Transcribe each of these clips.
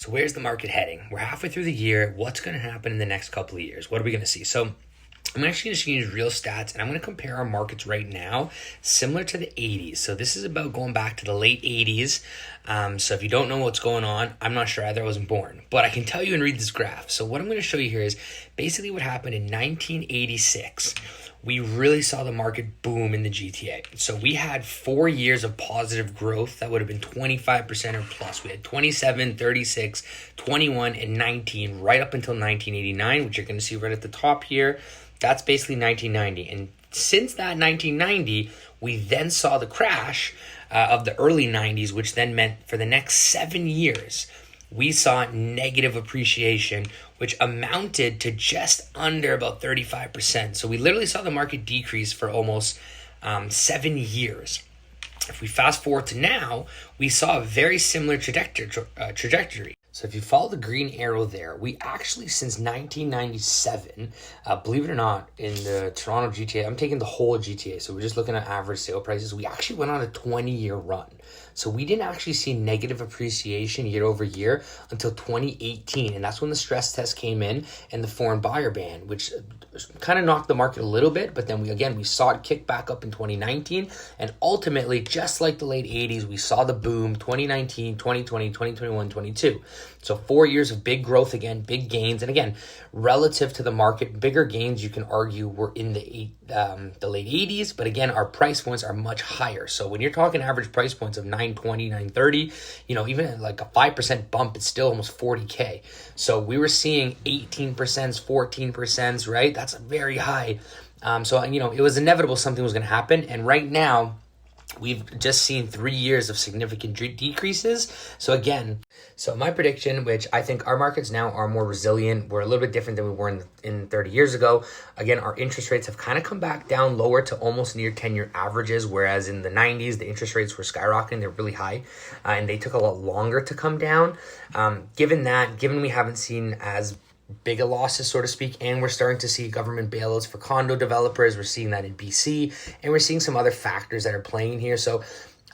So where's the market heading? We're halfway through the year. What's going to happen in the next couple of years? What are we going to see? So I'm actually just going to use real stats, and I'm going to compare our markets right now similar to the 80s. So this is about going back to the late 80s. So if you don't know what's going on, I'm not sure either. I wasn't born. But I can tell you and read this graph. So what I'm going to show you here is basically what happened in 1986. We really saw the market boom in the GTA. So we had 4 years of positive growth. That would have been 25% or plus. We had 27, 36, 21, and 19 right up until 1989, which you're going to see right at the top here. That's basically 1990. And since that 1990, we then saw the crash of the early 90s, which then meant for the next 7 years, we saw negative appreciation, which amounted to just under about 35%. So we literally saw the market decrease for almost 7 years. If we fast forward to now, we saw a very similar trajectory. So if you follow the green arrow there, we actually, since 1997, believe it or not, in the Toronto GTA, I'm taking the whole GTA, so we're just looking at average sale prices, we actually went on a 20-year run. So we didn't actually see negative appreciation year over year until 2018. And that's when the stress test came in and the foreign buyer ban, which kind of knocked the market a little bit. But then we saw it kick back up in 2019. And ultimately, just like the late 80s, we saw the boom 2019, 2020, 2021, 22. So 4 years of big growth again, big gains. And again, relative to the market, bigger gains you can argue were in the late 80s. But again, our price points are much higher. So when you're talking average price points of 920, 930, even like a 5% bump, it's still almost 40K. So we were seeing 18%, 14%, right? That's very high. So it was inevitable something was going to happen. And right now, we've just seen 3 years of significant decreases. So my prediction, which I think our markets now are more resilient, we're a little bit different than we were in 30 years ago. Again, our interest rates have kind of come back down lower to almost near 10-year averages, whereas in the 90s, the interest rates were skyrocketing. They're really high, and they took a lot longer to come down. Given we haven't seen as big a losses, so to speak, and we're starting to see government bailouts for condo developers. We're seeing that in BC, and we're seeing some other factors that are playing here. So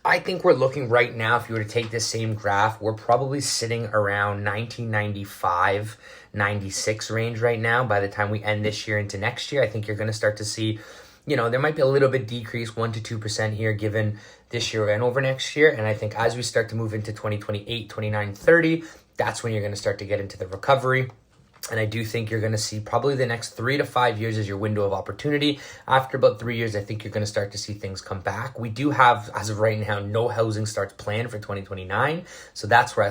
I think we're looking right now, if you were to take this same graph, we're probably sitting around 1995, 96 range right now. By the time we end this year into next year, I think you're going to start to see, there might be a little bit decrease, 1 to 2% here, given this year and over next year. And I think as we start to move into 2028, 29, 30, that's when you're going to start to get into the recovery. And I do think you're going to see probably the next 3 to 5 years as your window of opportunity. After about 3 years, I think you're going to start to see things come back. We do have, as of right now, no housing starts planned for 2029. So that's where